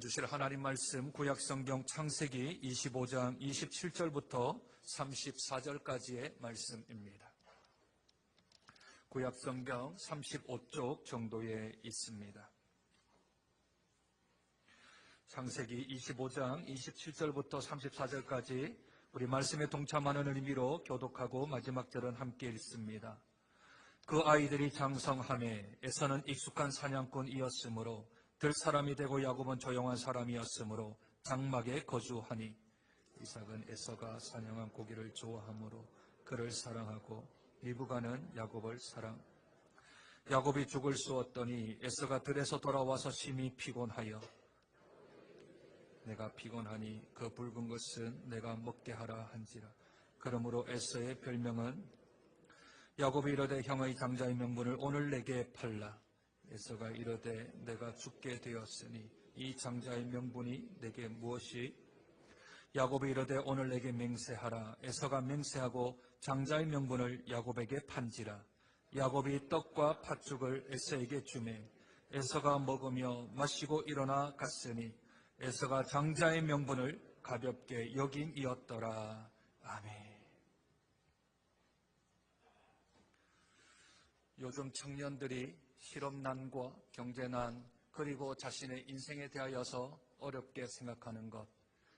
주실 하나님 말씀 구약성경 창세기 25장 27절부터 34절까지의 말씀입니다. 구약성경 35쪽 정도에 있습니다. 창세기 25장 27절부터 34절까지 우리 말씀에 동참하는 의미로 교독하고 마지막 절은 함께 읽습니다. 그 아이들이 장성하매 에서는 익숙한 사냥꾼이었으므로 들 사람이 되고 야곱은 조용한 사람이었으므로 장막에 거주하니 이삭은 에서가 사냥한 고기를 좋아하므로 그를 사랑하고 리브가는 야곱을 사랑. 야곱이 죽을 쑤었더니 에서가 들에서 돌아와서 심히 피곤하여 내가 피곤하니 그 붉은 것은 내가 먹게 하라 한지라. 그러므로 에서의 별명은 야곱이 이르되 형의 장자의 명분을 오늘 내게 팔라. 에서가 이르되 내가 죽게 되었으니 이 장자의 명분이 내게 무엇이? 야곱이 이르되 오늘 내게 맹세하라. 에서가 맹세하고 장자의 명분을 야곱에게 판지라. 야곱이 떡과 팥죽을 에서에게 주매 에서가 먹으며 마시고 일어나 갔으니 에서가 장자의 명분을 가볍게 여김이었더라. 아멘. 요즘 청년들이 실업난과 경제난 그리고 자신의 인생에 대하여서 어렵게 생각하는 것,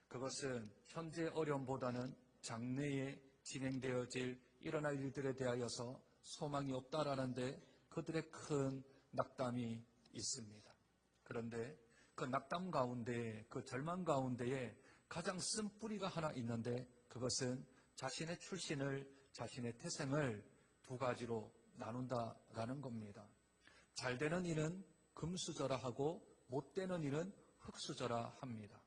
그것은 현재 어려움보다는 장래에 진행되어질 일어날 일들에 대하여서 소망이 없다라는 데 그들의 큰 낙담이 있습니다. 그런데 그 낙담 가운데, 그 절망 가운데에 가장 쓴뿌리가 하나 있는데 그것은 자신의 출신을, 자신의 태생을 두 가지로 나눈다라는 겁니다. 잘 되는 이는 금수저라 하고 못 되는 이는 흙수저라 합니다.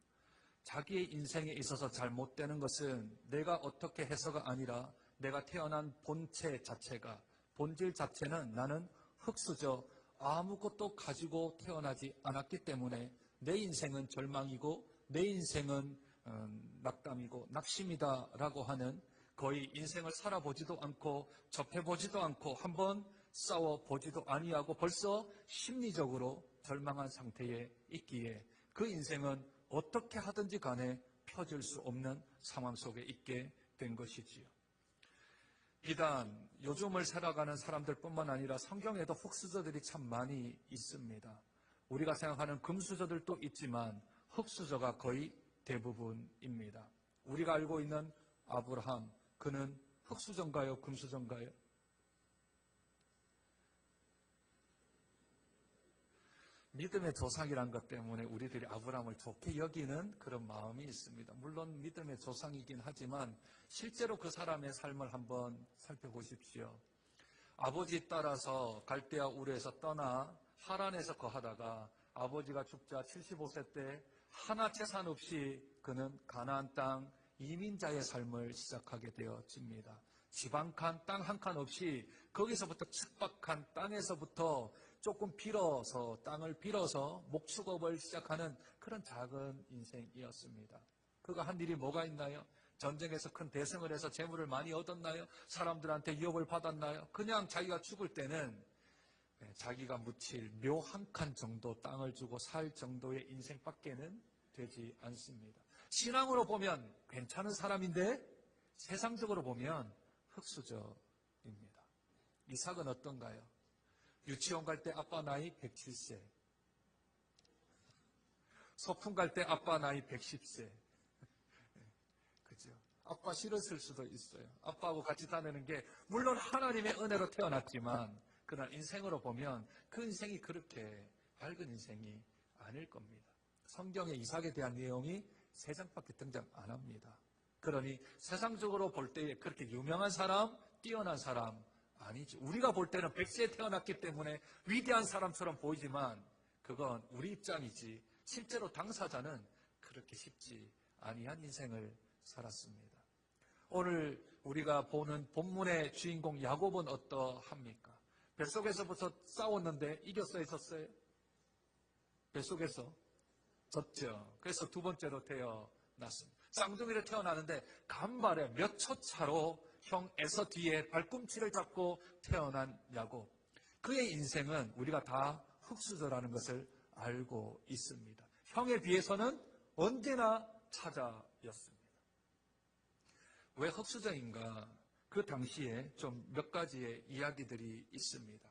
자기의 인생에 있어서 잘 못 되는 것은 내가 어떻게 해서가 아니라 내가 태어난 본체 자체가, 본질 자체는 나는 흙수저, 아무것도 가지고 태어나지 않았기 때문에 내 인생은 절망이고 내 인생은 낙담이고 낙심이다라고 하는, 거의 인생을 살아보지도 않고 접해보지도 않고 한번 싸워보지도 아니하고 벌써 심리적으로 절망한 상태에 있기에 그 인생은 어떻게 하든지 간에 펴질 수 없는 상황 속에 있게 된 것이지요. 비단 요즘을 살아가는 사람들뿐만 아니라 성경에도 흙수저들이 참 많이 있습니다. 우리가 생각하는 금수저들도 있지만 흙수저가 거의 대부분입니다. 우리가 알고 있는 아브라함, 그는 흙수저인가요? 금수저인가요? 믿음의 조상이란 것 때문에 우리들이 아브라함을 좋게 여기는 그런 마음이 있습니다. 물론 믿음의 조상이긴 하지만 실제로 그 사람의 삶을 한번 살펴보십시오. 아버지 따라서 갈대아 우르에서 떠나 하란에서 거하다가 아버지가 죽자 75세 때 하나 재산 없이 그는 가나안 땅 이민자의 삶을 시작하게 되어집니다. 집 한 칸, 땅 한 칸 없이 거기서부터 척박한 땅에서부터 조금 빌어서, 땅을 빌어서 목축업을 시작하는 그런 작은 인생이었습니다. 그가 한 일이 뭐가 있나요? 전쟁에서 큰 대승을 해서 재물을 많이 얻었나요? 사람들한테 유업을 받았나요? 그냥 자기가 죽을 때는 자기가 묻힐 묘 한 칸 정도 땅을 주고 살 정도의 인생밖에는 되지 않습니다. 신앙으로 보면 괜찮은 사람인데 세상적으로 보면 흙수저입니다. 이삭은 어떤가요? 유치원 갈 때 아빠 나이 107세, 소풍 갈 때 아빠 나이 110세. 그죠? 아빠 싫었을 수도 있어요. 아빠하고 같이 다니는 게 물론 하나님의 은혜로 태어났지만 그러나 인생으로 보면 그 인생이 그렇게 밝은 인생이 아닐 겁니다. 성경에 이삭에 대한 내용이 3장밖에 등장 안 합니다. 그러니 세상적으로 볼 때에 그렇게 유명한 사람, 뛰어난 사람 아니죠. 우리가 볼 때는 100세에 태어났기 때문에 위대한 사람처럼 보이지만 그건 우리 입장이지 실제로 당사자는 그렇게 쉽지 아니한 인생을 살았습니다. 오늘 우리가 보는 본문의 주인공 야곱은 어떠합니까? 뱃속에서부터 싸웠는데 이겼어요, 졌어요? 뱃속에서 졌죠. 그래서 두 번째로 태어났습니다. 쌍둥이를 태어나는데 간발에 몇 초 차로 형 에서 뒤에 발꿈치를 잡고 태어난 야곱. 그의 인생은 우리가 다 흙수저라는 것을 알고 있습니다. 형에 비해서는 언제나 차자였습니다. 왜 흑수저인가? 그 당시에 좀 몇 가지의 이야기들이 있습니다.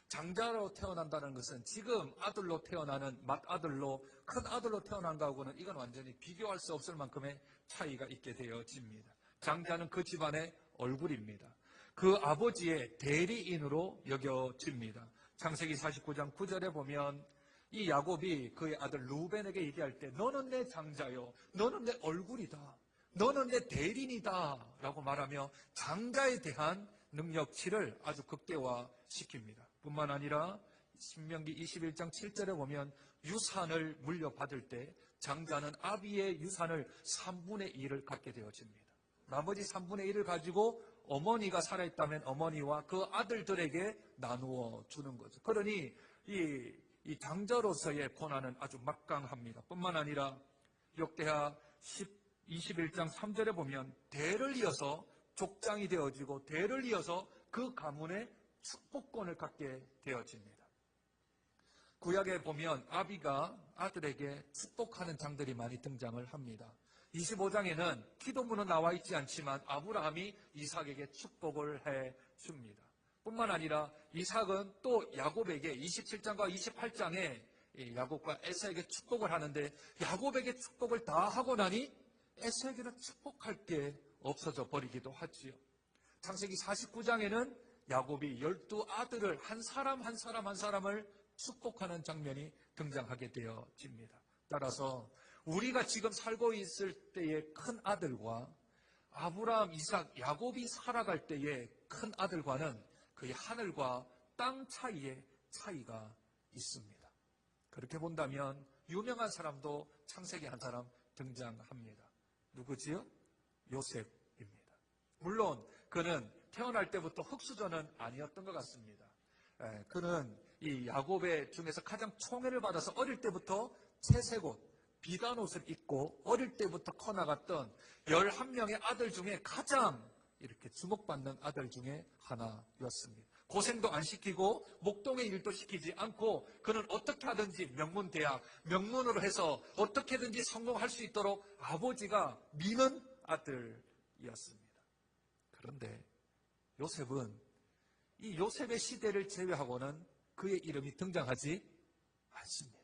장자로 태어난다는 것은 지금 아들로 태어나는 맏아들로 큰 아들로 태어난 거하고는 이건 완전히 비교할 수 없을 만큼의 차이가 있게 되어집니다. 장자는 그 집안의 얼굴입니다. 그 아버지의 대리인으로 여겨집니다. 창세기 49장 9절에 보면 이 야곱이 그의 아들 루벤에게 얘기할 때 너는 내 장자요, 너는 내 얼굴이다, 너는 내 대리인이다 라고 말하며 장자에 대한 능력치를 아주 극대화시킵니다. 뿐만 아니라 신명기 21장 7절에 보면 유산을 물려받을 때 장자는 아비의 유산을 3분의 1을 갖게 되어집니다. 나머지 3분의 1을 가지고 어머니가 살아있다면 어머니와 그 아들들에게 나누어 주는 거죠. 그러니 이 장자로서의 권한은 아주 막강합니다. 뿐만 아니라 역대하 21장 3절에 보면 대를 이어서 족장이 되어지고 대를 이어서 그 가문의 축복권을 갖게 되어집니다. 구약에 보면 아비가 아들에게 축복하는 장들이 많이 등장을 합니다. 25장에는 기도문은 나와 있지 않지만 아브라함이 이삭에게 축복을 해 줍니다. 뿐만 아니라 이삭은 또 야곱에게 27장과 28장에 야곱과 에사에게 축복을 하는데 야곱에게 축복을 다 하고 나니 에사에게는 축복할 게 없어져 버리기도 하지요. 창세기 49장에는 야곱이 12아들을 한 사람 한 사람을 축복하는 장면이 등장하게 되어집니다. 따라서 우리가 지금 살고 있을 때의 큰 아들과 아브라함, 이삭, 야곱이 살아갈 때의 큰 아들과는 그의 하늘과 땅 사이의 차이가 있습니다. 그렇게 본다면 유명한 사람도 창세기 한 사람 등장합니다. 누구지요? 요셉입니다. 물론 그는 태어날 때부터 흑수저는 아니었던 것 같습니다. 그는 이 야곱의 중에서 가장 총애를 받아서 어릴 때부터 채색 옷, 비단 옷을 입고 어릴 때부터 커나갔던 11명의 아들 중에 가장 이렇게 주목받는 아들 중에 하나였습니다. 고생도 안 시키고 목동의 일도 시키지 않고 그는 어떻게 하든지 명문대학, 명문으로 해서 어떻게든지 성공할 수 있도록 아버지가 미는 아들이었습니다. 그런데 요셉은 이 요셉의 시대를 제외하고는 그의 이름이 등장하지 않습니다.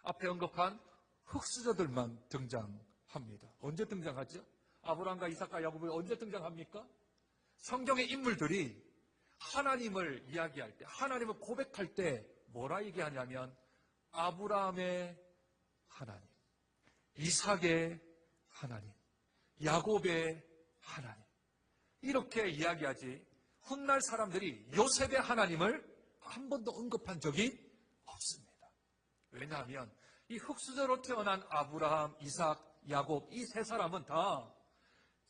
앞에 언급한 흑수저들만 등장합니다. 언제 등장하죠? 아브라함과 이삭과 야곱이 언제 등장합니까? 성경의 인물들이 하나님을 이야기할 때, 하나님을 고백할 때 뭐라 얘기하냐면 아브라함의 하나님, 이삭의 하나님, 야곱의 하나님 이렇게 이야기하지 훗날 사람들이 요셉의 하나님을 한 번도 언급한 적이 없습니다. 왜냐하면 이 흑수저로 태어난 아브라함, 이삭, 야곱 이 세 사람은 다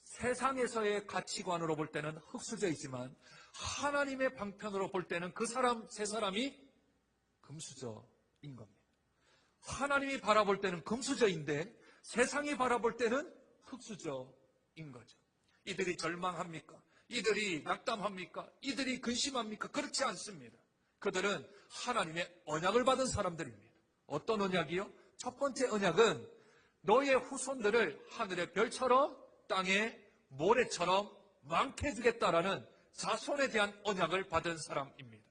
세상에서의 가치관으로 볼 때는 흑수저이지만 하나님의 방편으로 볼 때는 그 사람 세 사람이 금수저인 겁니다. 하나님이 바라볼 때는 금수저인데 세상이 바라볼 때는 흑수저인 거죠. 이들이 절망합니까? 이들이 낙담합니까? 이들이 근심합니까? 그렇지 않습니다. 그들은 하나님의 언약을 받은 사람들입니다. 어떤 언약이요? 첫 번째 언약은 너의 후손들을 하늘의 별처럼 땅의 모래처럼 많게 해주겠다라는 자손에 대한 언약을 받은 사람입니다.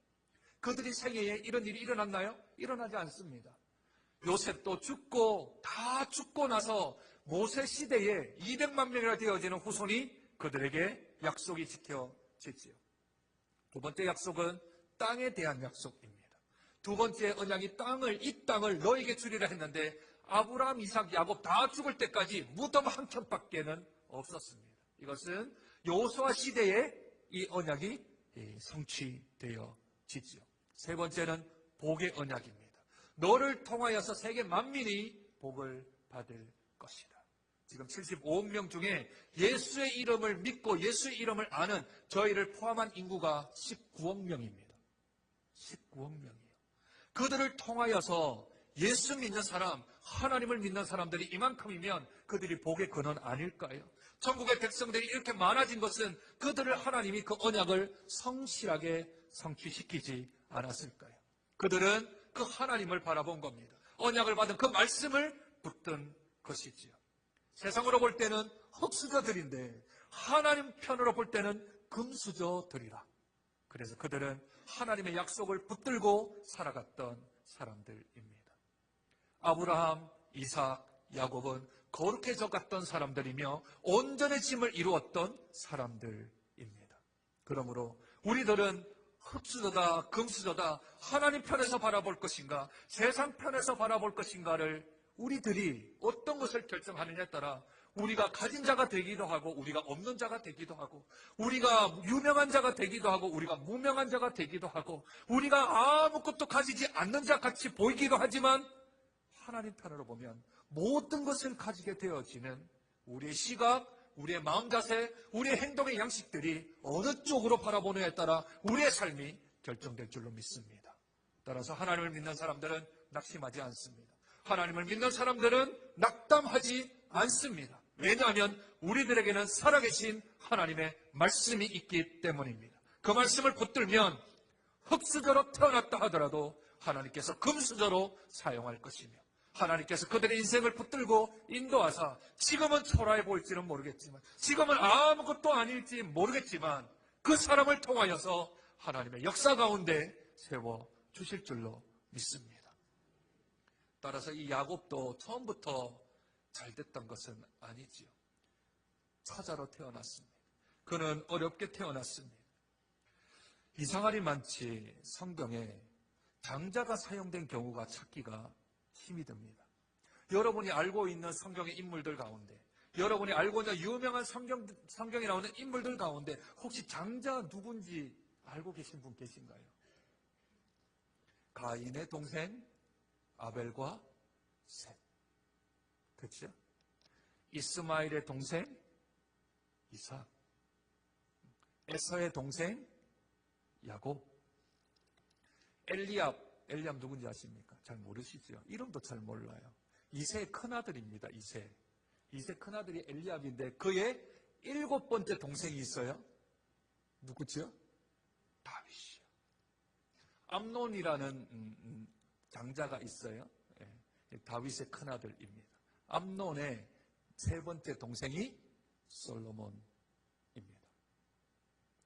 그들이 생애에 이런 일이 일어났나요? 일어나지 않습니다. 요셉도 죽고 다 죽고 나서 모세 시대에 200만 명이나 되어지는 후손이 그들에게 약속이 지켜지지요. 두 번째 약속은 땅에 대한 약속입니다. 두 번째 언약이 이 땅을 너에게 주리라 했는데 아브라함, 이삭, 야곱 다 죽을 때까지 무덤 한 켠밖에는 없었습니다. 이것은 여호수아 시대에 이 언약이 성취되어지죠. 세 번째는 복의 언약입니다. 너를 통하여서 세계 만민이 복을 받을 것이다. 지금 75억 명 중에 예수의 이름을 믿고 예수의 이름을 아는 저희를 포함한 인구가 19억 명입니다. 19억 명이에요. 그들을 통하여서 예수 믿는 사람, 하나님을 믿는 사람들이 이만큼이면 그들이 복의 근원 아닐까요? 전국의 백성들이 이렇게 많아진 것은 그들을 하나님이 그 언약을 성실하게 성취시키지 않았을까요? 그들은 그 하나님을 바라본 겁니다. 언약을 받은 그 말씀을 붙든 것이지요. 세상으로 볼 때는 흙수저들인데 하나님 편으로 볼 때는 금수저들이라. 그래서 그들은 하나님의 약속을 붙들고 살아갔던 사람들입니다. 아브라함, 이삭, 야곱은 거룩해져 갔던 사람들이며 온전해짐을 이루었던 사람들입니다. 그러므로 우리들은 흙수저다, 금수저다, 하나님 편에서 바라볼 것인가, 세상 편에서 바라볼 것인가를 우리들이 어떤 것을 결정하느냐에 따라 우리가 가진 자가 되기도 하고 우리가 없는 자가 되기도 하고 우리가 유명한 자가 되기도 하고 우리가 무명한 자가 되기도 하고 우리가 아무것도 가지지 않는 자 같이 보이기도 하지만 하나님 편으로 보면 모든 것을 가지게 되어지는 우리의 시각, 우리의 마음 자세, 우리의 행동의 양식들이 어느 쪽으로 바라보느냐에 따라 우리의 삶이 결정될 줄로 믿습니다. 따라서 하나님을 믿는 사람들은 낙심하지 않습니다. 하나님을 믿는 사람들은 낙담하지 않습니다. 왜냐하면 우리들에게는 살아계신 하나님의 말씀이 있기 때문입니다. 그 말씀을 붙들면 흙수저로 태어났다 하더라도 하나님께서 금수저로 사용할 것이며 하나님께서 그들의 인생을 붙들고 인도하사 지금은 초라해 보일지는 모르겠지만 지금은 아무것도 아닐지 모르겠지만 그 사람을 통하여서 하나님의 역사 가운데 세워주실 줄로 믿습니다. 따라서 이 야곱도 처음부터 잘 됐던 것은 아니지요. 사자로 태어났습니다. 그는 어렵게 태어났습니다. 이상하리 많지 성경에 장자가 사용된 경우가 찾기가 힘이 듭니다. 여러분이 알고 있는 성경의 인물들 가운데 여러분이 알고 있는 유명한 성경에 나오는 인물들 가운데 혹시 장자 누군지 알고 계신 분 계신가요? 가인의 동생 아벨과 셋. 그렇죠? 이스마엘의 동생 이삭, 에서의 동생 야곱, 엘리압 누군지 아십니까? 잘 모르시죠? 이름도 잘 몰라요. 이새의 큰아들입니다. 이새 큰아들이 엘리압인데 그의 7번째 동생이 있어요. 누구죠? 다윗이요. 암논이라는 장자가 있어요. 다윗의 큰아들입니다. 암논의 3번째 동생이 솔로몬입니다.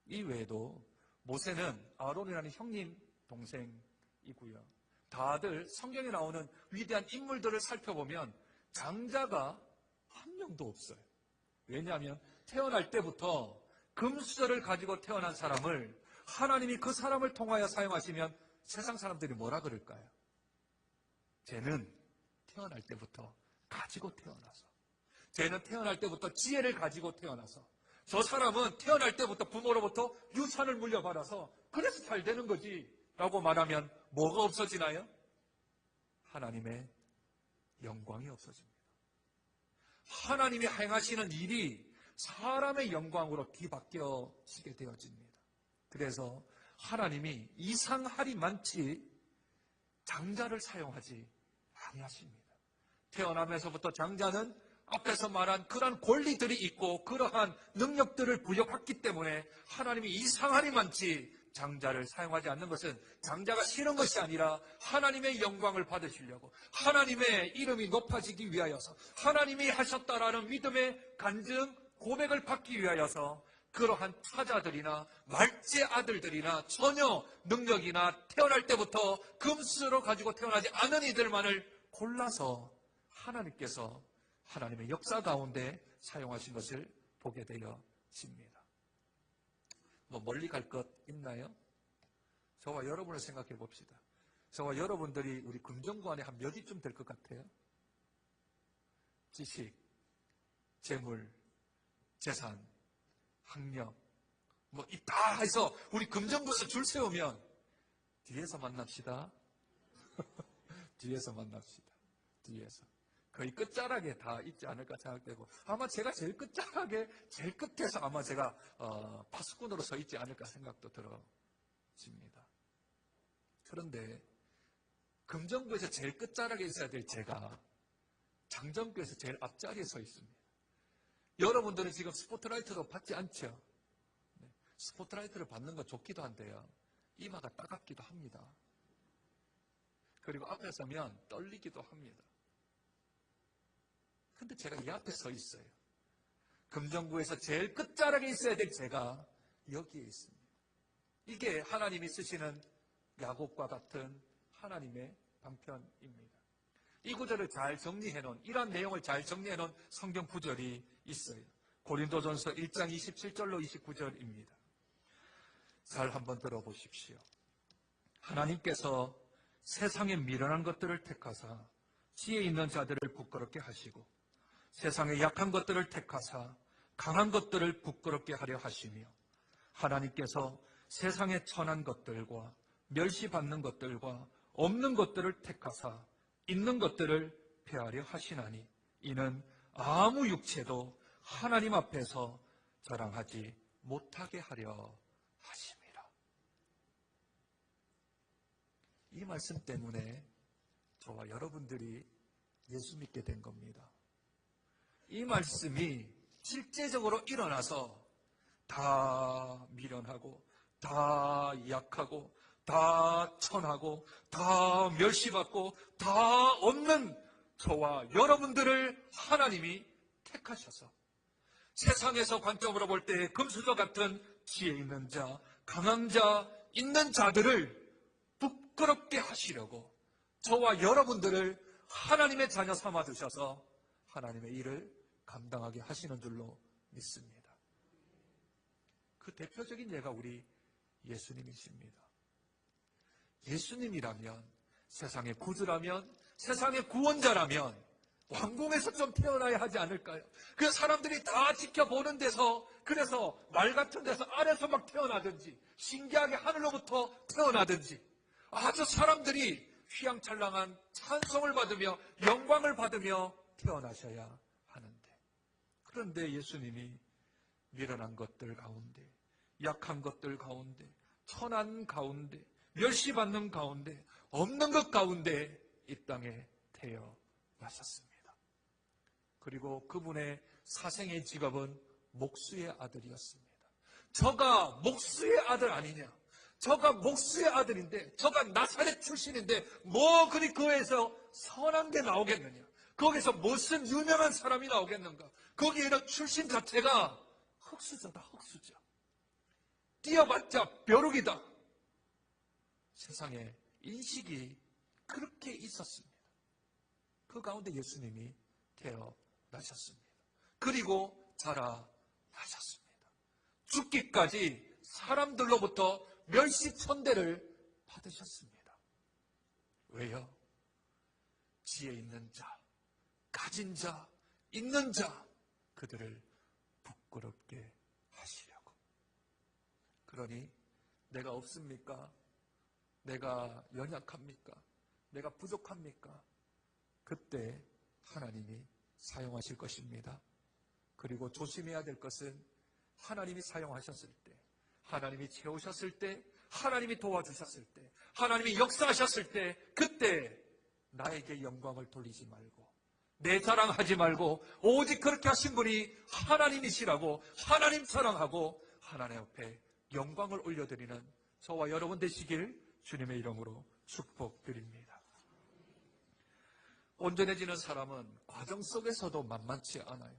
이 외에도 모세는 아론이라는 형님 동생이고요. 다들 성경에 나오는 위대한 인물들을 살펴보면 장자가 한 명도 없어요. 왜냐하면 태어날 때부터 금수저를 가지고 태어난 사람을 하나님이 그 사람을 통하여 사용하시면 세상 사람들이 뭐라 그럴까요? 쟤는 태어날 때부터 가지고 태어나서, 쟤는 태어날 때부터 지혜를 가지고 태어나서, 저 사람은 태어날 때부터 부모로부터 유산을 물려받아서 그래서 잘 되는 거지 라고 말하면 뭐가 없어지나요? 하나님의 영광이 없어집니다. 하나님이 행하시는 일이 사람의 영광으로 뒤바뀌어지게 되어집니다. 그래서 하나님이 이상하리 많지 장자를 사용하지 아니하십니다. 태어나면서부터 장자는 앞에서 말한 그러한 권리들이 있고 그러한 능력들을 부여받기 때문에 하나님이 이상하리 많지 장자를 사용하지 않는 것은 장자가 싫은 것이 아니라 하나님의 영광을 받으시려고, 하나님의 이름이 높아지기 위하여서, 하나님이 하셨다라는 믿음의 간증, 고백을 받기 위하여서 그러한 타자들이나 말제 아들들이나 전혀 능력이나 태어날 때부터 금수저로 가지고 태어나지 않은 이들만을 골라서 하나님께서 하나님의 역사 가운데 사용하신 것을 보게 되어집니다. 뭐 멀리 갈 것 있나요? 저와 여러분을 생각해 봅시다. 저와 여러분들이 우리 금정구 안에 한 몇 위쯤 될 것 같아요? 지식, 재물, 재산, 학력, 뭐 이 다 해서 우리 금정구에서 줄 세우면 뒤에서 만납시다. 뒤에서 만납시다. 뒤에서. 거의 끝자락에 다 있지 않을까 생각되고 아마 제가 제일 끝자락에 제일 끝에서 아마 제가 파수꾼으로 서 있지 않을까 생각도 들어집니다. 그런데 금정구에서 제일 끝자락에 있어야 될 제가 장정구에서 제일 앞자리에 서 있습니다. 여러분들은 지금 스포트라이트도 받지 않죠? 스포트라이트를 받는 건 좋기도 한데요. 이마가 따갑기도 합니다. 그리고 앞에 서면 떨리기도 합니다. 근데 제가 이 앞에 서 있어요. 금정구에서 제일 끝자락에 있어야 될 제가 여기에 있습니다. 이게 하나님이 쓰시는 야곱과 같은 하나님의 방편입니다. 이 구절을 잘 정리해놓은, 이러한 내용을 잘 정리해놓은 성경 구절이 있어요. 고린도전서 1장 27절로 29절입니다. 잘 한번 들어보십시오. 하나님께서 세상에 미련한 것들을 택하사 지혜 있는 자들을 부끄럽게 하시고 세상에 약한 것들을 택하사 강한 것들을 부끄럽게 하려 하시며 하나님께서 세상에 천한 것들과 멸시받는 것들과 없는 것들을 택하사 있는 것들을 폐하려 하시나니 이는 아무 육체도 하나님 앞에서 자랑하지 못하게 하려 하심이라. 이 말씀 때문에 저와 여러분들이 예수 믿게 된 겁니다. 이 말씀이 실제적으로 일어나서 다 미련하고 다 약하고 다 천하고 다 멸시받고 다 없는 저와 여러분들을 하나님이 택하셔서 세상에서 관점으로 볼 때 금수저 같은 지혜 있는 자, 강한 자, 있는 자들을 부끄럽게 하시려고 저와 여러분들을 하나님의 자녀 삼아 두셔서 하나님의 일을 감당하게 하시는 줄로 믿습니다. 그 대표적인 예가 우리 예수님이십니다. 예수님이라면, 세상의 구주라면, 세상의 구원자라면 왕궁에서 좀 태어나야 하지 않을까요? 그 사람들이 다 지켜보는 데서, 그래서 말 같은 데서 아래서 막 태어나든지 신기하게 하늘로부터 태어나든지 아주 사람들이 휘황찬란한 찬송을 받으며 영광을 받으며 태어나셔야 하는데, 그런데 예수님이 미련한 것들 가운데, 약한 것들 가운데, 천한 가운데, 멸시받는 가운데, 없는 것 가운데 이 땅에 태어나셨습니다. 그리고 그분의 사생의 직업은 목수의 아들이었습니다. 저가 목수의 아들 아니냐? 저가 목수의 아들인데, 저가 나사렛 출신인데 뭐 그리 그에서 선한 게 나오겠느냐? 거기서 무슨 유명한 사람이 나오겠는가? 거기에는 출신 자체가 흙수저다, 흙수저. 뛰어봤자 벼룩이다. 세상에 인식이 그렇게 있었습니다. 그 가운데 예수님이 태어나셨습니다. 그리고 자라나셨습니다. 죽기까지 사람들로부터 멸시천대를 받으셨습니다. 왜요? 지혜 있는 자, 가진 자, 있는 자, 그들을 부끄럽게 하시려고. 그러니 내가 없습니까? 내가 연약합니까? 내가 부족합니까? 그때 하나님이 사용하실 것입니다. 그리고 조심해야 될 것은 하나님이 사용하셨을 때, 하나님이 채우셨을 때, 하나님이 도와주셨을 때, 하나님이 역사하셨을 때, 그때 나에게 영광을 돌리지 말고 내 자랑하지 말고 오직 그렇게 하신 분이 하나님이시라고 하나님 사랑하고 하나님 앞에 영광을 올려드리는 저와 여러분 되시길 주님의 이름으로 축복드립니다. 온전해지는 사람은 과정 속에서도 만만치 않아요.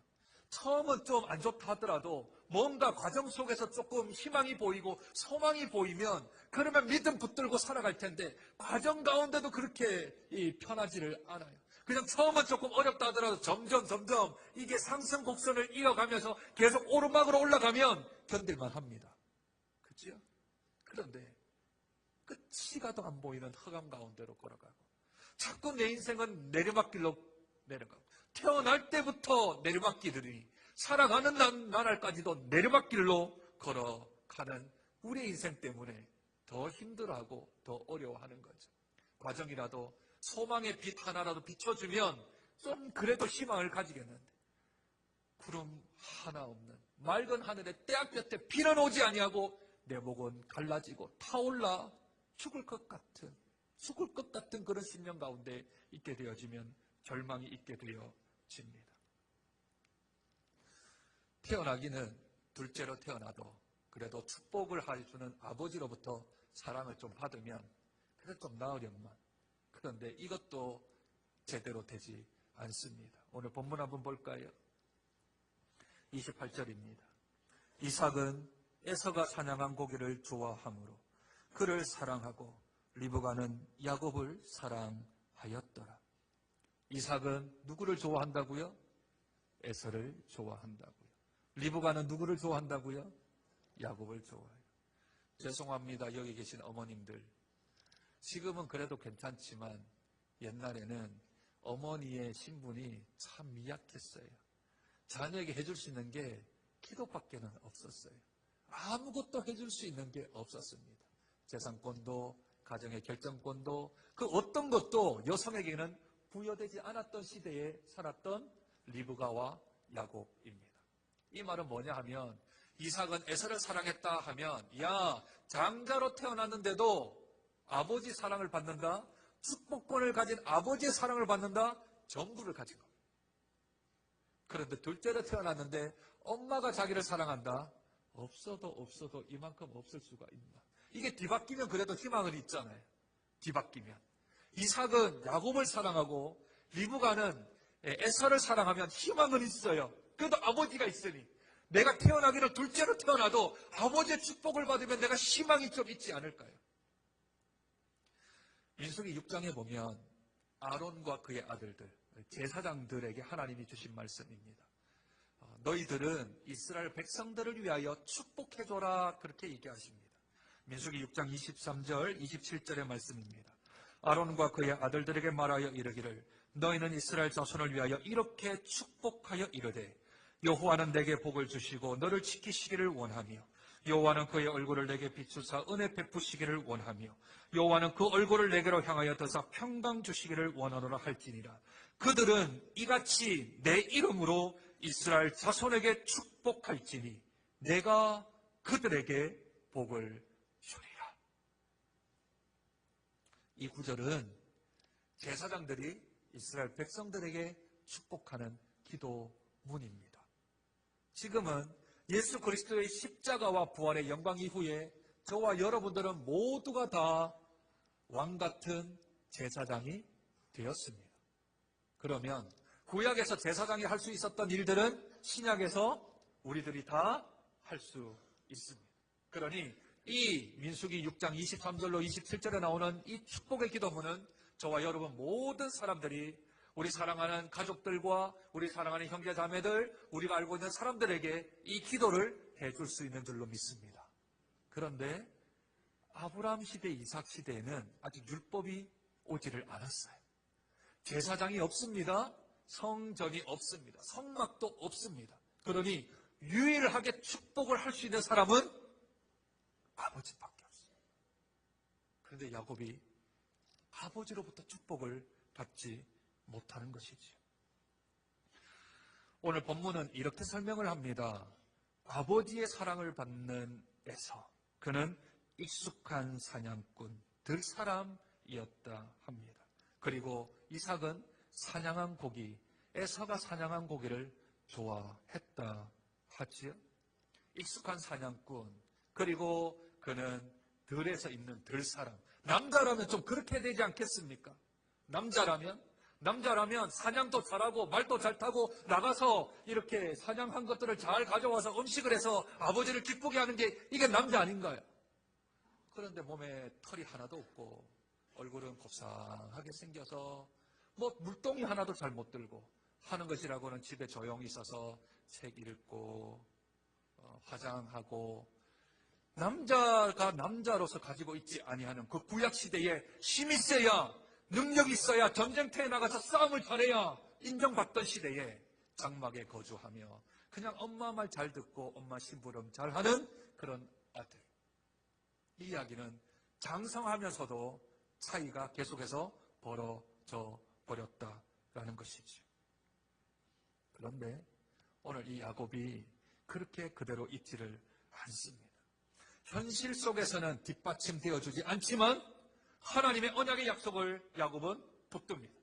처음은 좀 안 좋다 하더라도 뭔가 과정 속에서 조금 희망이 보이고 소망이 보이면 그러면 믿음 붙들고 살아갈 텐데 과정 가운데도 그렇게 편하지를 않아요. 그냥 처음은 조금 어렵다 하더라도 점점 이게 상승 곡선을 이어가면서 계속 오르막으로 올라가면 견딜만 합니다. 그렇죠? 그런데 끝이 가도 안 보이는 흑암 가운데로 걸어가고 자꾸 내 인생은 내리막길로 내려가고 태어날 때부터 내리막길이니 살아가는 나날까지도 내리막길로 걸어가는 우리 인생 때문에 더 힘들어하고 더 어려워하는 거죠. 과정이라도 소망의 빛 하나라도 비춰주면 좀 그래도 희망을 가지겠는데 구름 하나 없는 맑은 하늘에 때학볕에 비는 오지 아니하고 내 목은 갈라지고 타올라 죽을 것 같은 그런 심령 가운데 있게 되어지면 절망이 있게 되어집니다. 태어나기는 둘째로 태어나도 그래도 축복을 해주는 아버지로부터 사랑을 좀 받으면 그래도 좀 나으련만 그런데 이것도 제대로 되지 않습니다. 오늘 본문 한번 볼까요? 28절입니다. 이삭은 에서가 사냥한 고기를 좋아하므로 그를 사랑하고 리브가는 야곱을 사랑하였더라. 이삭은 누구를 좋아한다고요? 에서를 좋아한다고요. 리브가는 누구를 좋아한다고요? 야곱을 좋아해요. 죄송합니다. 여기 계신 어머님들. 지금은 그래도 괜찮지만 옛날에는 어머니의 신분이 참 미약했어요. 자녀에게 해줄 수 있는 게 기도밖에는 없었어요. 아무것도 해줄 수 있는 게 없었습니다. 재산권도 가정의 결정권도 그 어떤 것도 여성에게는 부여되지 않았던 시대에 살았던 리브가와 야곱입니다. 이 말은 뭐냐 하면 이삭은 에서를 사랑했다 하면 야 장자로 태어났는데도 아버지 사랑을 받는다? 축복권을 가진 아버지의 사랑을 받는다? 전부를 가진 겁니다. 그런데 둘째로 태어났는데 엄마가 자기를 사랑한다? 없어도 이만큼 없을 수가 있나. 이게 뒤바뀌면 그래도 희망은 있잖아요. 뒤바뀌면. 이삭은 야곱을 사랑하고 리브가는 에서를 사랑하면 희망은 있어요. 그래도 아버지가 있으니 내가 태어나기를 둘째로 태어나도 아버지의 축복을 받으면 내가 희망이 좀 있지 않을까요? 민수기 6장에 보면 아론과 그의 아들들, 제사장들에게 하나님이 주신 말씀입니다. 너희들은 이스라엘 백성들을 위하여 축복해줘라 그렇게 얘기하십니다. 민수기 6장 23절, 27절의 말씀입니다. 아론과 그의 아들들에게 말하여 이르기를 너희는 이스라엘 자손을 위하여 이렇게 축복하여 이르되 여호와는 내게 복을 주시고 너를 지키시기를 원하며 여호와는 그의 얼굴을 내게 비추사 은혜 베푸시기를 원하며 여호와는 그 얼굴을 내게로 향하여 드사 평강 주시기를 원하노라 할지니라. 그들은 이같이 내 이름으로 이스라엘 자손에게 축복할지니 내가 그들에게 복을 주리라. 이 구절은 제사장들이 이스라엘 백성들에게 축복하는 기도문입니다. 지금은 예수 그리스도의 십자가와 부활의 영광 이후에 저와 여러분들은 모두가 다 왕같은 제사장이 되었습니다. 그러면 구약에서 제사장이 할 수 있었던 일들은 신약에서 우리들이 다 할 수 있습니다. 그러니 이 민수기 6장 23절로 27절에 나오는 이 축복의 기도문은 저와 여러분 모든 사람들이 우리 사랑하는 가족들과 우리 사랑하는 형제 자매들, 우리가 알고 있는 사람들에게 이 기도를 해줄 수 있는 줄로 믿습니다. 그런데 아브라함 시대, 이삭 시대에는 아직 율법이 오지를 않았어요. 제사장이 없습니다. 성전이 없습니다. 성막도 없습니다. 그러니 유일하게 축복을 할 수 있는 사람은 아버지밖에 없어요. 그런데 야곱이 아버지로부터 축복을 받지 못하는 것이지요. 오늘 본문은 이렇게 설명을 합니다. 아버지의 사랑을 받는 에서 그는 익숙한 사냥꾼, 들사람이었다 합니다. 그리고 이삭은 사냥한 고기, 에서가 사냥한 고기를 좋아했다 하지요. 익숙한 사냥꾼, 그리고 그는 들에서 있는 들사람. 남자라면 좀 그렇게 되지 않겠습니까? 남자라면 사냥도 잘하고 말도 잘 타고 나가서 이렇게 사냥한 것들을 잘 가져와서 음식을 해서 아버지를 기쁘게 하는 게 이게 남자 아닌가요? 그런데 몸에 털이 하나도 없고 얼굴은 곱상하게 생겨서 뭐 물동이 하나도 잘 못 들고 하는 것이라고는 집에 조용히 있어서 책 읽고 화장하고 남자가 남자로서 가지고 있지 아니하는 그 구약시대에 힘이 세야 능력이 있어야 전쟁터에 나가서 싸움을 잘해야 인정받던 시대에 장막에 거주하며 그냥 엄마 말 잘 듣고 엄마 심부름 잘하는 그런 아들. 이 이야기는 장성하면서도 차이가 계속해서 벌어져 버렸다라는 것이죠. 그런데 오늘 이 야곱이 그렇게 그대로 있지를 않습니다. 현실 속에서는 뒷받침되어주지 않지만 하나님의 언약의 약속을 야곱은 붙듭니다.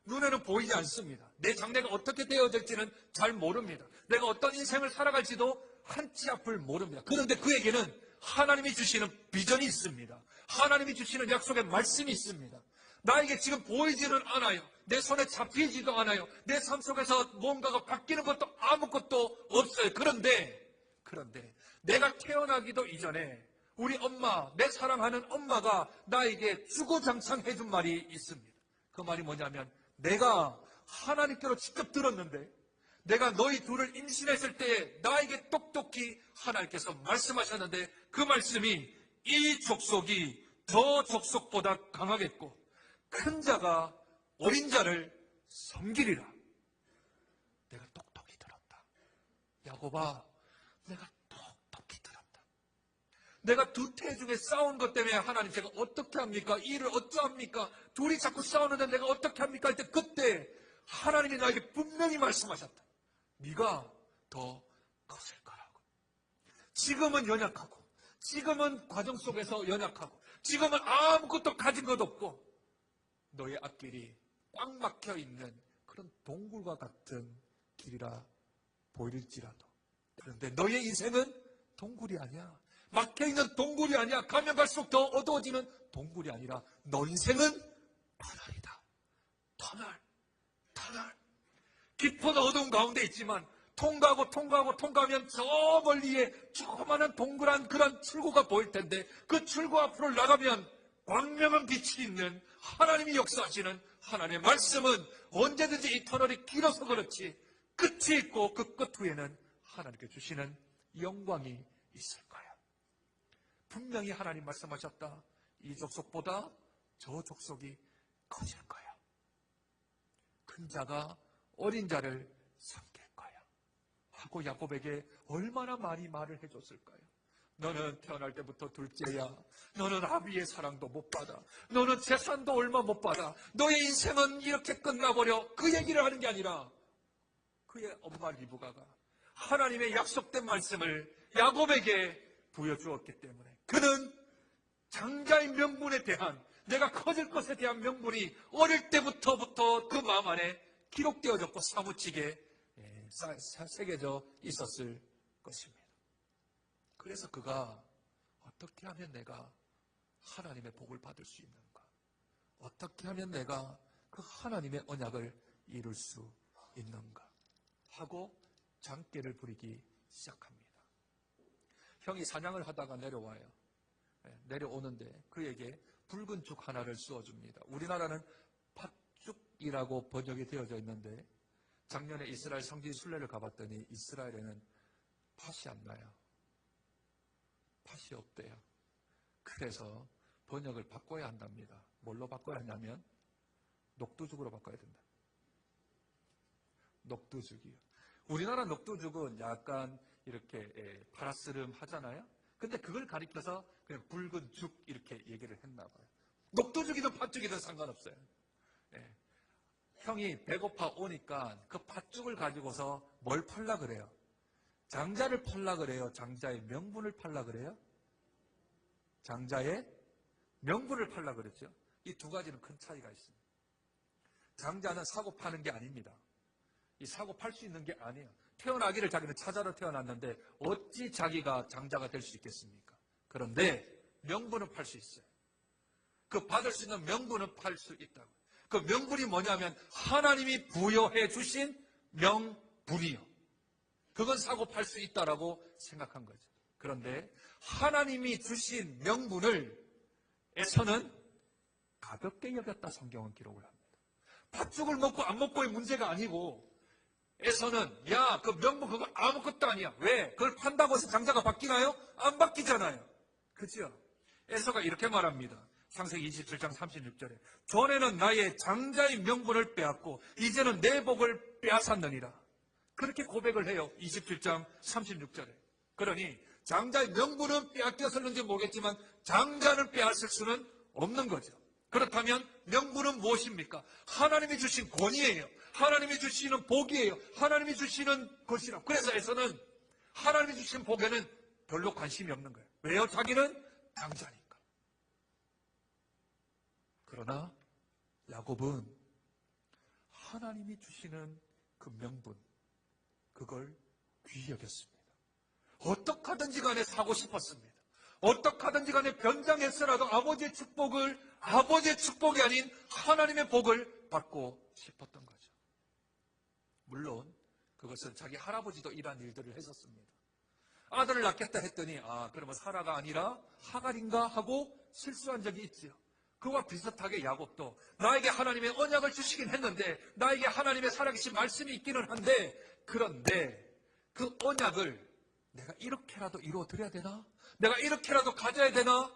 눈에는 보이지 않습니다. 내 장래가 어떻게 되어질지는 잘 모릅니다. 내가 어떤 인생을 살아갈지도 한치 앞을 모릅니다. 그런데 그에게는 하나님이 주시는 비전이 있습니다. 하나님이 주시는 약속의 말씀이 있습니다. 나에게 지금 보이지는 않아요. 내 손에 잡히지도 않아요. 내 삶 속에서 뭔가가 바뀌는 것도 아무것도 없어요. 그런데 내가 태어나기도 이전에 우리 엄마, 내 사랑하는 엄마가 나에게 주구장창 해준 말이 있습니다. 그 말이 뭐냐면, 내가 하나님께로 직접 들었는데, 내가 너희 둘을 임신했을 때 나에게 똑똑히 하나님께서 말씀하셨는데, 그 말씀이 이 족속이 저 족속보다 강하겠고 큰 자가 어린 자를 섬기리라. 내가 똑똑히 들었다. 야곱아, 내가 똑똑히 들었다. 내가 두 태 중에 싸운 것 때문에 하나님 제가 어떻게 합니까? 이 일을 어쩌합니까? 둘이 자꾸 싸우는데 내가 어떻게 합니까? 할 때 그때 하나님이 나에게 분명히 말씀하셨다. 네가 더 커질 거라고. 지금은 연약하고, 지금은 과정 속에서 연약하고, 지금은 아무것도 가진 것 없고, 너의 앞길이 꽉 막혀 있는 그런 동굴과 같은 길이라 보일지라도, 그런데 너의 인생은 동굴이 아니야. 막혀있는 동굴이 아니야. 가면 갈수록 더 어두워지는 동굴이 아니라 너 인생은 터널이다. 터널. 깊은 어두운 가운데 있지만 통과하면 저 멀리에 조그마한 동그란 그런 출구가 보일 텐데, 그 출구 앞으로 나가면 광명한 빛이 있는 하나님이 역사하시는 하나님의 말씀은 언제든지 이 터널이 길어서 그렇지 끝이 있고 그 끝 후에는 하나님께 주시는 영광이 있을 거야. 분명히 하나님 말씀하셨다. 이 족속보다 저 족속이 커질 거야. 큰 자가 어린 자를 섬길 거야 하고 야곱에게 얼마나 많이 말을 해줬을까요? 너는 태어날 때부터 둘째야. 너는 아비의 사랑도 못 받아. 너는 재산도 얼마 못 받아. 너의 인생은 이렇게 끝나버려. 그 얘기를 하는 게 아니라 그의 엄마 리브가가 하나님의 약속된 말씀을 야곱에게 부여주었기 때문에 그는 장자의 명분에 대한, 내가 커질 것에 대한 명분이 어릴 때부터 그 마음 안에 기록되어졌고 사무치게 새겨져 있었을 것입니다. 그래서 그가 어떻게 하면 내가 하나님의 복을 받을 수 있는가? 어떻게 하면 내가 그 하나님의 언약을 이룰 수 있는가? 하고 장깨를 부리기 시작합니다. 형이 사냥을 하다가 내려와요. 내려오는데 그에게 붉은 죽 하나를 쏘아줍니다. 우리나라는 팥죽이라고 번역이 되어져 있는데, 작년에 이스라엘 성지 순례를 가봤더니 이스라엘에는 팥이 안 나요. 팥이 없대요. 그래서 번역을 바꿔야 한답니다. 뭘로 바꿔야 하냐면 녹두죽으로 바꿔야 된다. 녹두죽이요. 우리나라 녹두죽은 약간 이렇게 파라스름 하잖아요. 근데 그걸 가리켜서 그냥 붉은 죽 이렇게 얘기를 했나 봐요. 녹두죽이든 팥죽이든 상관없어요. 형이 배고파 오니까 그 팥죽을 가지고서 뭘 팔라 그래요? 장자를 팔라 그래요? 장자의 명분을 팔라 그래요? 장자의 명분을 팔라 그랬죠. 이 두 가지는 큰 차이가 있습니다. 장자는 사고 파는 게 아닙니다. 이 사고 팔 수 있는 게 아니에요. 태어나기를 자기는 찾아러 태어났는데 어찌 자기가 장자가 될 수 있겠습니까? 그런데 명분은 팔 수 있어요. 그 받을 수 있는 명분은 팔 수 있다고. 그 명분이 뭐냐면 하나님이 부여해 주신 명분이요. 그건 사고 팔 수 있다라고 생각한 거죠. 그런데 하나님이 주신 명분을 에서는 가볍게 여겼다 성경은 기록을 합니다. 팥죽을 먹고 안 먹고의 문제가 아니고, 에서는 야, 그 명분 그거 아무것도 아니야. 왜? 그걸 판다고 해서 장자가 바뀌나요? 안 바뀌잖아요. 그죠? 에서가 이렇게 말합니다. 창세기 27장 36절에 전에는 나의 장자의 명분을 빼앗고 이제는 내 복을 빼앗았느니라. 그렇게 고백을 해요. 27장 36절에. 그러니 장자의 명분은 빼앗겼었는지 모르겠지만 장자는 빼앗을 수는 없는 거죠. 그렇다면 명분은 무엇입니까? 하나님이 주신 권위예요. 하나님이 주시는 복이에요. 하나님이 주시는 것이라. 그래서 에서는 하나님이 주신 복에는 별로 관심이 없는 거예요. 왜요? 자기는 장자니까. 그러나 야곱은 하나님이 주시는 그 명분, 그걸 귀히 여겼습니다. 어떻게 하든지 간에 사고 싶었습니다. 어떻게 하든지 간에 변장해서라도 아버지의 축복을 아버지의 축복이 아닌 하나님의 복을 받고 싶었던 거죠. 물론 그것은 자기 할아버지도 이러한 일들을 했었습니다. 아들을 낳겠다 했더니 그러면 사라가 아니라 하갈인가 하고 실수한 적이 있지요. 그와 비슷하게 야곱도 나에게 하나님의 언약을 주시긴 했는데, 나에게 하나님의 살아계신 말씀이 있기는 한데, 그런데 그 언약을 내가 이렇게라도 이루어드려야 되나? 내가 이렇게라도 가져야 되나?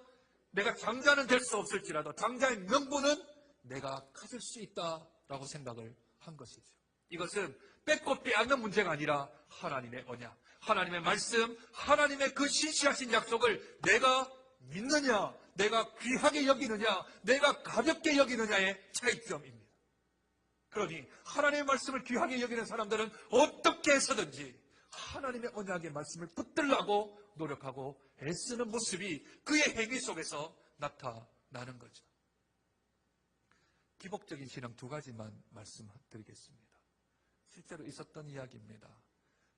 내가 장자는 될 수 없을지라도 장자의 명분은 내가 가질 수 있다라고 생각을 한 것이죠. 이것은 뺏고 빼앗는 문제가 아니라 하나님의 언약, 하나님의 말씀, 하나님의 그 신실하신 약속을 내가 믿느냐, 내가 귀하게 여기느냐, 내가 가볍게 여기느냐의 차이점입니다. 그러니 하나님의 말씀을 귀하게 여기는 사람들은 어떻게 해서든지 하나님의 언약의 말씀을 붙들라고 노력하고 애쓰는 모습이 그의 행위 속에서 나타나는 거죠. 기복적인 신앙 두 가지만 말씀드리겠습니다. 실제로 있었던 이야기입니다.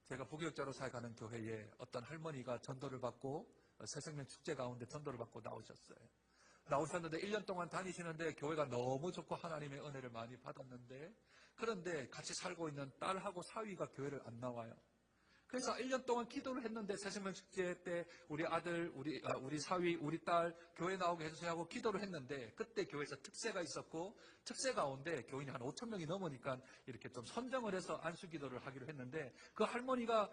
제가 부교육자로 사역하는 교회에 어떤 할머니가 전도를 받고 새생명 축제 가운데 전도를 받고 나오셨어요. 나오셨는데 1년 동안 다니시는데 교회가 너무 좋고 하나님의 은혜를 많이 받았는데, 그런데 같이 살고 있는 딸하고 사위가 교회를 안 나와요. 그래서 1년 동안 기도를 했는데 새생명 축제 때 우리 아들, 우리 사위, 우리 딸 교회 나오게 해주세요 하고 기도를 했는데, 그때 교회에서 특세가 있었고 특세 가운데 교인이 한 5천 명이 넘으니까 이렇게 좀 선정을 해서 안수 기도를 하기로 했는데, 그 할머니가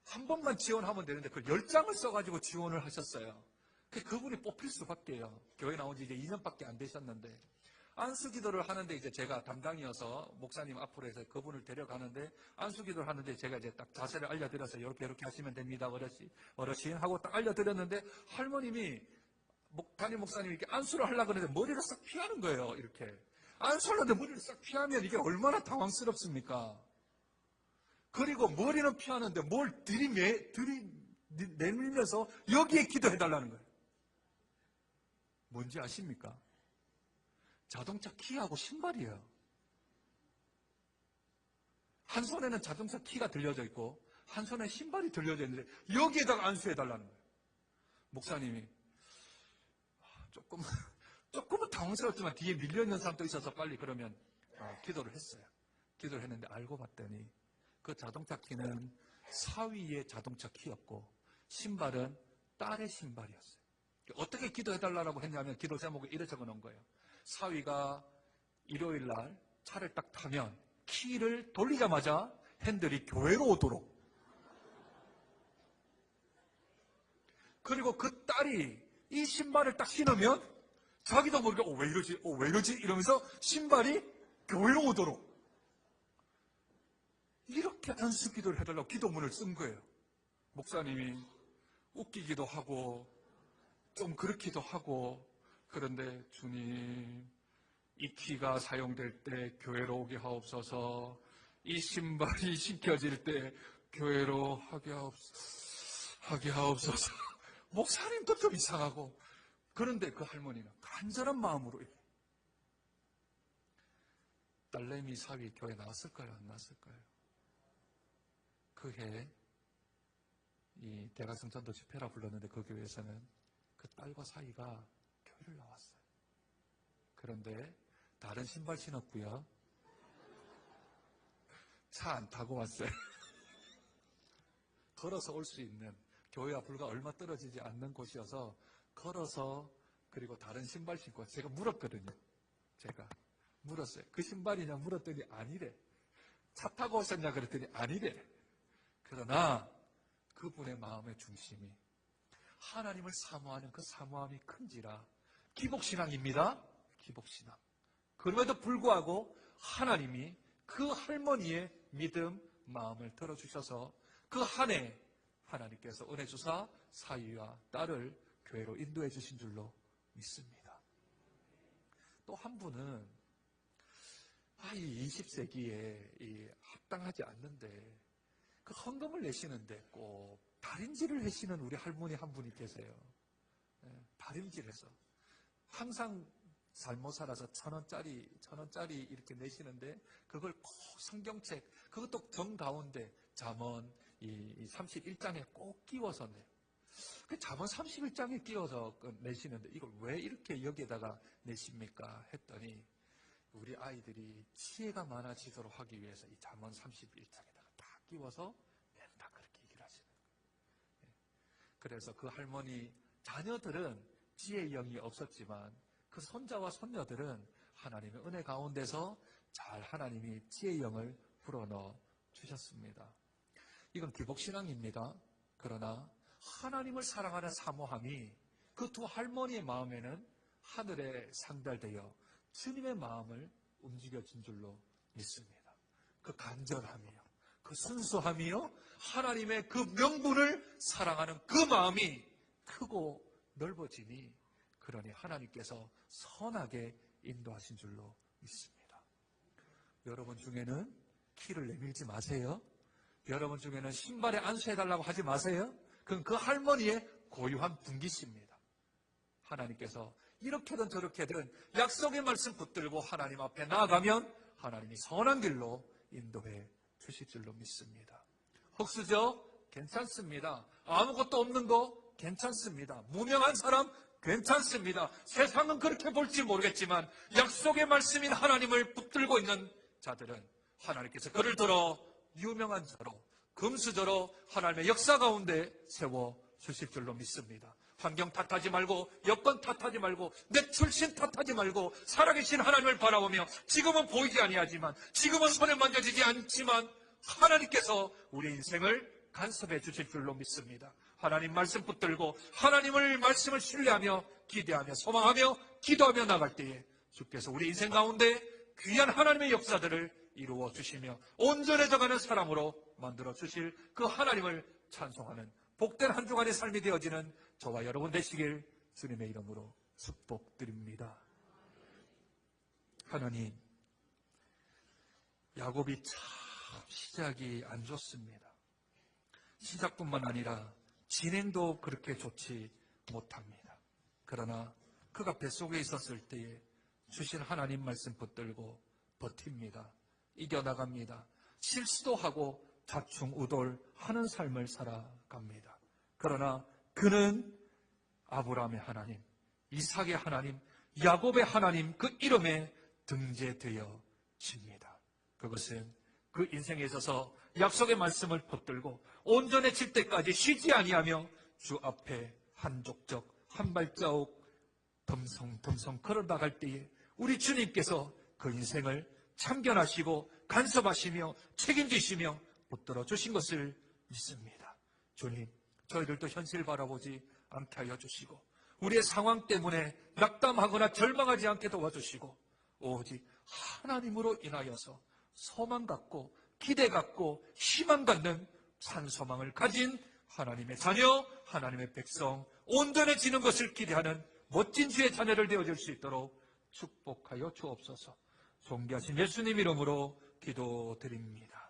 한 번만 지원하면 되는데 그 10장을 써가지고 지원을 하셨어요. 그분이 뽑힐 수밖에요. 교회 나온 지 이제 2년밖에 안 되셨는데, 안수 기도를 하는데 이제 제가 담당이어서 목사님 앞으로 해서 그분을 데려가는데, 안수 기도를 하는데 제가 이제 딱 자세를 알려드려서 이렇게 하시면 됩니다, 어르신 하고 딱 알려드렸는데, 할머님이 담임 목사님이 이렇게 안수를 하려고 하는데 머리를 싹 피하는 거예요. 이렇게 안수하는데 머리를 싹 피하면 이게 얼마나 당황스럽습니까? 그리고 머리는 피하는데 뭘 내밀면서 여기에 기도해달라는 거예요. 뭔지 아십니까? 자동차 키하고 신발이에요. 한 손에는 자동차 키가 들려져 있고 한 손에 신발이 들려져 있는데 여기에다가 안수해달라는 거예요. 목사님이 조금은 당황스럽지만 뒤에 밀려있는 사람도 있어서 빨리 그러면 기도를 했어요. 기도를 했는데 알고 봤더니 그 자동차 키는 사위의 자동차 키였고 신발은 딸의 신발이었어요. 어떻게 기도해달라고 했냐면 기도 제목에 이래 적어 놓은 거예요. 사위가 일요일 날 차를 딱 타면 키를 돌리자마자 핸들이 교회로 오도록, 그리고 그 딸이 이 신발을 딱 신으면 자기도 모르게 왜 이러지 이러면서 신발이 교회로 오도록, 이렇게 안수 기도를 해달라고 기도문을 쓴 거예요. 목사님이 웃기기도 하고 좀 그렇기도 하고, 그런데 주님, 이 키가 사용될 때 교회로 오게 하옵소서, 이 신발이 신겨질 때 교회로 하게 하옵소서. 목사님도 좀 이상하고, 그런데 그 할머니는 간절한 마음으로 딸내미 사위 교회 나왔을까요? 안 나왔을까요? 그해 이 대각성 전도 집회라 불렀는데 그 교회에서는 그 딸과 사위가 교회를 나왔어요. 그런데 다른 신발 신었고요. 차 안 타고 왔어요. 걸어서 올 수 있는, 교회와 불과 얼마 떨어지지 않는 곳이어서 걸어서, 그리고 다른 신발 신고, 제가 물었거든요. 제가 물었어요. 그 신발이냐 물었더니 아니래. 차 타고 오셨냐 그랬더니 아니래. 그러나 그분의 마음의 중심이 하나님을 사모하는 그 사모함이 큰지라 기복신앙입니다. 기복신앙. 그럼에도 불구하고 하나님이 그 할머니의 믿음, 마음을 들어주셔서 그 한 해 하나님께서 은혜 주사 사위와 딸을 교회로 인도해 주신 줄로 믿습니다. 또 한 분은 이 20세기에 합당하지 않는데 그 헌금을 내시는데 꼭 다림질을 하시는 우리 할머니 한 분이 계세요. 다림질해서 항상 잘못 살아서 1,000원짜리 이렇게 내시는데 그걸 꼭 성경책, 그것도 정 가운데 잠언 이 31장에 꼭 끼워서 내요. 그 잠언 31장에 끼워서 내시는데 이걸 왜 이렇게 여기에다가 내십니까? 했더니 우리 아이들이 지혜가 많아지도록 하기 위해서 이 잠언 31장에다가 다 끼워서 낸다 그렇게 얘기를 하시는 거예요. 그래서 그 할머니 자녀들은 지혜의 영이 없었지만 그 손자와 손녀들은 하나님의 은혜 가운데서 잘 하나님이 지혜의 영을 불어넣어 주셨습니다. 이건 기복신앙입니다. 그러나 하나님을 사랑하는 사모함이 그 두 할머니의 마음에는 하늘에 상달되어 주님의 마음을 움직여진 줄로 믿습니다. 그 간절함이요, 그 순수함이요, 하나님의 그 명분을 사랑하는 그 마음이 크고 넓어지니 그러니 하나님께서 선하게 인도하신 줄로 믿습니다. 여러분 중에는 키를 내밀지 마세요. 여러분 중에는 신발에 안수해달라고 하지 마세요. 그건 그 할머니의 고유한 분기십니다. 하나님께서 이렇게든 저렇게든 약속의 말씀 붙들고 하나님 앞에 나아가면 하나님이 선한 길로 인도해 주실 줄로 믿습니다. 흙수저 괜찮습니다. 아무것도 없는 거 괜찮습니다. 무명한 사람 괜찮습니다. 세상은 그렇게 볼지 모르겠지만 약속의 말씀인 하나님을 붙들고 있는 자들은 하나님께서 그를 들어 유명한 자로, 금수저로 하나님의 역사 가운데 세워주실 줄로 믿습니다. 환경 탓하지 말고, 여건 탓하지 말고, 내 출신 탓하지 말고, 살아계신 하나님을 바라보며 지금은 보이지 아니하지만, 지금은 손에 만져지지 않지만 하나님께서 우리 인생을 간섭해 주실 줄로 믿습니다. 하나님 말씀 붙들고 하나님을 말씀을 신뢰하며 기대하며 소망하며 기도하며 나갈 때에 주께서 우리 인생 가운데 귀한 하나님의 역사들을 이루어 주시며 온전해져가는 사람으로 만들어 주실 그 하나님을 찬송하는 복된 한 주간의 삶이 되어지는 저와 여러분 되시길 주님의 이름으로 축복드립니다. 하나님, 야곱이 참 시작이 안 좋습니다. 시작뿐만 아니라 진행도 그렇게 좋지 못합니다. 그러나 그가 뱃속에 있었을 때에 주신 하나님 말씀 붙들고 버팁니다. 이겨나갑니다. 실수도 하고 좌충우돌하는 삶을 살아갑니다. 그러나 그는 아브라함의 하나님, 이삭의 하나님, 야곱의 하나님 그 이름에 등재되어집니다. 그것은 그 인생에 있어서 약속의 말씀을 붙들고 온전해질 때까지 쉬지 아니하며 주 앞에 한 족적 한 발자국 덤성덤성 걸어나갈 때에 우리 주님께서 그 인생을 참견하시고 간섭하시며 책임지시며 붙들어 주신 것을 믿습니다. 주님, 저희들도 현실 바라보지 않게 하여 주시고 우리의 상황 때문에 낙담하거나 절망하지 않게 도와주시고 오직 하나님으로 인하여서 소망 갖고 기대 갖고 희망 갖는 산소망을 가진 하나님의 자녀, 하나님의 백성, 온전해지는 것을 기대하는 멋진 주의 자녀를 되어줄 수 있도록 축복하여 주옵소서. 존귀하신 예수님 이름으로 기도드립니다.